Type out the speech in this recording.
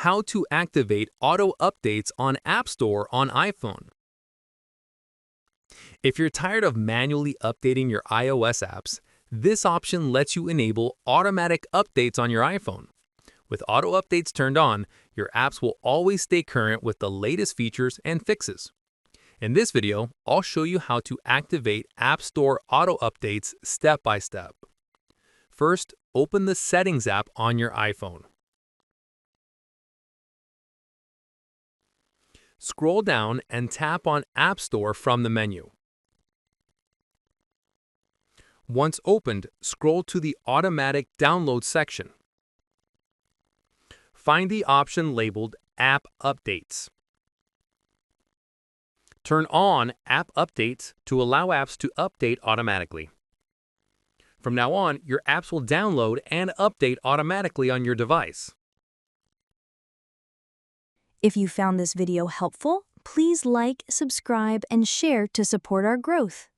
how to activate auto updates on AppStore on iPhone. If you're tired of manually updating your iOS apps, this option lets you enable automatic updates on your iPhone. With auto updates turned on, your apps will always stay current with the latest features and fixes. In this video, I'll show you how to activate AppStore auto updates step by step. First, open the Settings app on your iPhone. Scroll down and tap on AppStore from the menu. Once opened, scroll to the Automatic Download section. Find the option labeled App Updates. Turn on App Updates to allow apps to update automatically. From now on, your apps will download and update automatically on your device. If you found this video helpful, please like, subscribe, and share to support our growth.